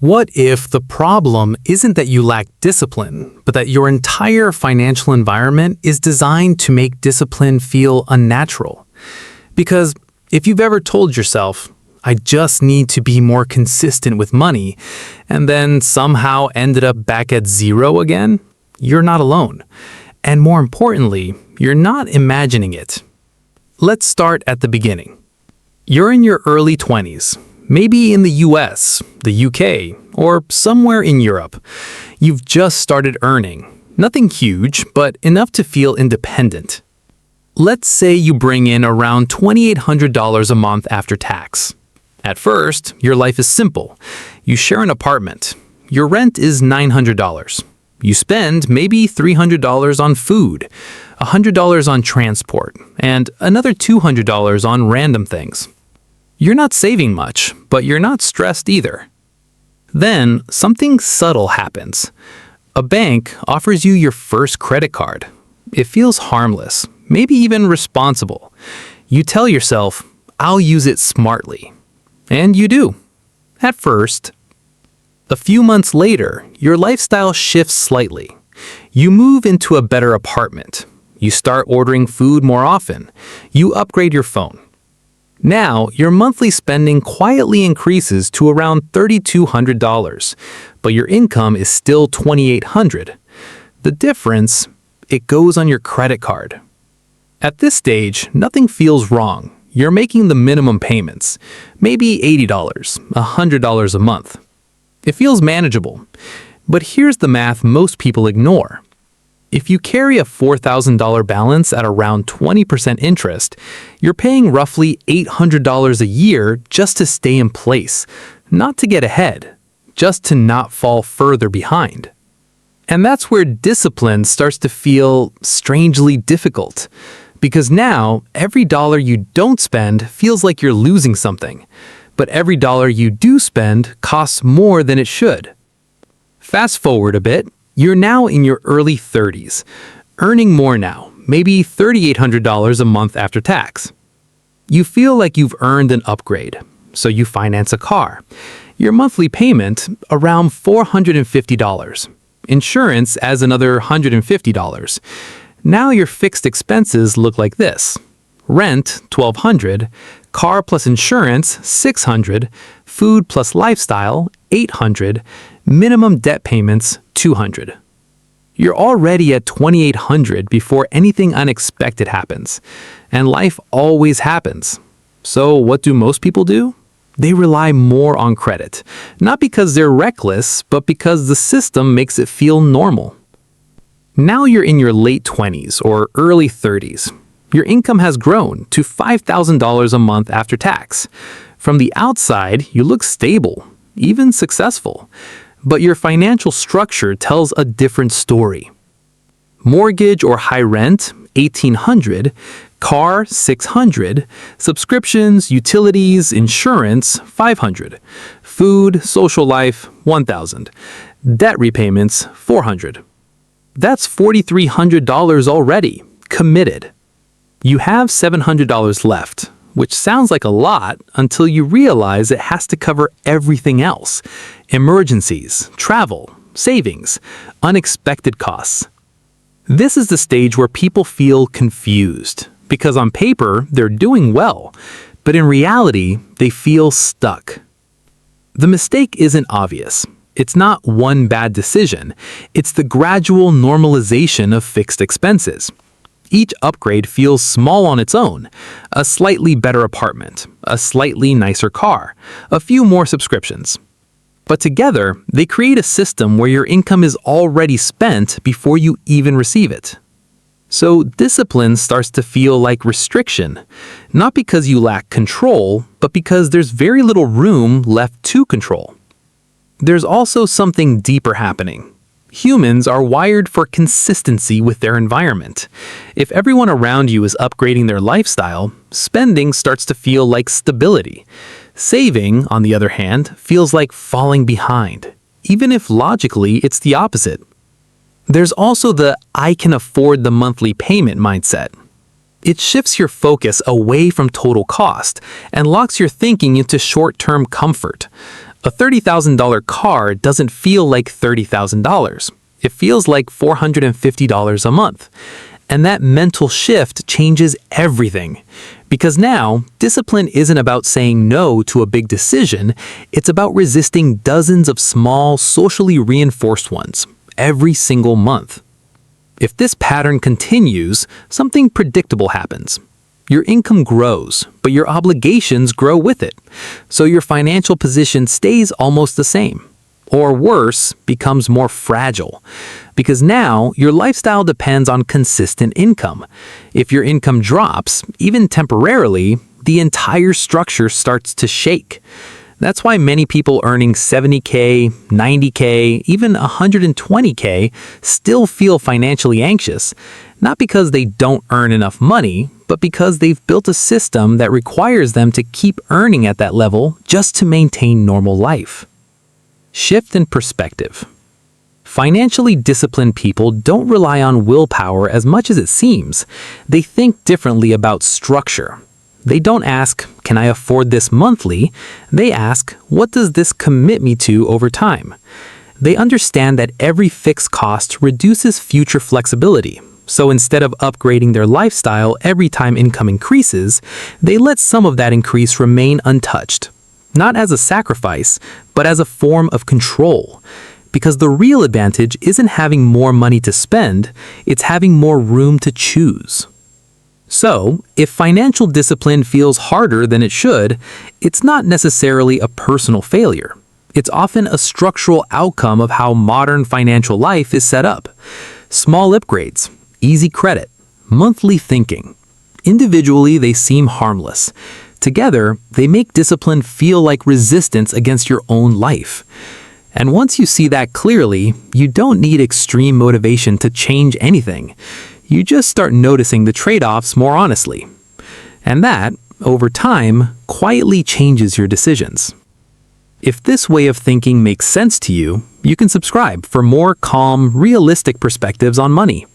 What if the problem isn't that you lack discipline, but that your entire financial environment is designed to make discipline feel unnatural? Because if you've ever told yourself, I just need to be more consistent with money, and then somehow ended up back at zero again, you're not alone. And more importantly, you're not imagining it. Let's start at the beginning. You're in your early 20s. Maybe in the US, the UK, or somewhere in Europe. You've just started earning. Nothing huge, but enough to feel independent. Let's say you bring in around $2,800 a month after tax. At first, your life is simple. You share an apartment. Your rent is $900. You spend maybe $300 on food, $100 on transport, and another $200 on random things. You're not saving much, but you're not stressed either. Then, something subtle happens. A bank offers you your first credit card. It feels harmless, maybe even responsible. You tell yourself, I'll use it smartly. And you do. At first. A few months later, your lifestyle shifts slightly. You move into a better apartment. You start ordering food more often. You upgrade your phone. Now, your monthly spending quietly increases to around $3,200, but your income is still $2,800. The difference, it goes on your credit card. At this stage, nothing feels wrong. You're making the minimum payments, maybe $80, $100 a month. It feels manageable. But here's the math most people ignore. If you carry a $4,000 balance at around 20% interest, you're paying roughly $800 a year just to stay in place, not to get ahead, just to not fall further behind. And that's where discipline starts to feel strangely difficult, because now every dollar you don't spend feels like you're losing something, but every dollar you do spend costs more than it should. Fast forward a bit. You're now in your early 30s, earning more now, maybe $3,800 a month after tax. You feel like you've earned an upgrade, so you finance a car. Your monthly payment, around $450. Insurance as another $150. Now your fixed expenses look like this. Rent, $1,200, car plus insurance, $600, food plus lifestyle, $800, minimum debt payments, $200. You're already at $2,800 before anything unexpected happens. And life always happens. So what do most people do? They rely more on credit. Not because they're reckless, but because the system makes it feel normal. Now you're in your late 20s or early 30s. Your income has grown to $5,000 a month after tax. From the outside, you look stable, even successful. But your financial structure tells a different story. Mortgage or high rent, $1,800, car, $600, subscriptions, utilities, insurance, $500, food, social life, $1,000, debt repayments, $400. That's $4,300 already, committed. You have $700 left, which sounds like a lot until you realize it has to cover everything else. Emergencies, travel, savings, unexpected costs. This is the stage where people feel confused, because on paper they're doing well, but in reality they feel stuck. The mistake isn't obvious. It's not one bad decision. It's the gradual normalization of fixed expenses. Each upgrade feels small on its own. A slightly better apartment, a slightly nicer car, a few more subscriptions. But together, they create a system where your income is already spent before you even receive it. So discipline starts to feel like restriction, not because you lack control, but because there's very little room left to control. There's also something deeper happening. Humans are wired for consistency with their environment. If everyone around you is upgrading their lifestyle, spending starts to feel like stability. Saving, on the other hand, feels like falling behind, even if logically it's the opposite. There's also the I can afford the monthly payment mindset. It shifts your focus away from total cost and locks your thinking into short-term comfort. A $30,000 car doesn't feel like $30,000. It feels like $450 a month. And that mental shift changes everything. Because now, discipline isn't about saying no to a big decision, it's about resisting dozens of small, socially reinforced ones every single month. If this pattern continues, something predictable happens. Your income grows, but your obligations grow with it. So your financial position stays almost the same. Or worse, becomes more fragile. Because now, your lifestyle depends on consistent income. If your income drops, even temporarily, the entire structure starts to shake. That's why many people earning 70K, 90K, even 120K still feel financially anxious, not because they don't earn enough money, but because they've built a system that requires them to keep earning at that level just to maintain normal life. Shift in perspective. Financially disciplined people don't rely on willpower as much as it seems. They think differently about structure. They don't ask, can I afford this monthly? They ask, what does this commit me to over time? They understand that every fixed cost reduces future flexibility. So instead of upgrading their lifestyle every time income increases, they let some of that increase remain untouched. Not as a sacrifice, but as a form of control. Because the real advantage isn't having more money to spend, it's having more room to choose. So, if financial discipline feels harder than it should, it's not necessarily a personal failure. It's often a structural outcome of how modern financial life is set up. Small upgrades, easy credit, monthly thinking. Individually, they seem harmless. Together, they make discipline feel like resistance against your own life. And once you see that clearly, you don't need extreme motivation to change anything. You just start noticing the trade-offs more honestly. And that, over time, quietly changes your decisions. If this way of thinking makes sense to you, you can subscribe for more calm, realistic perspectives on money.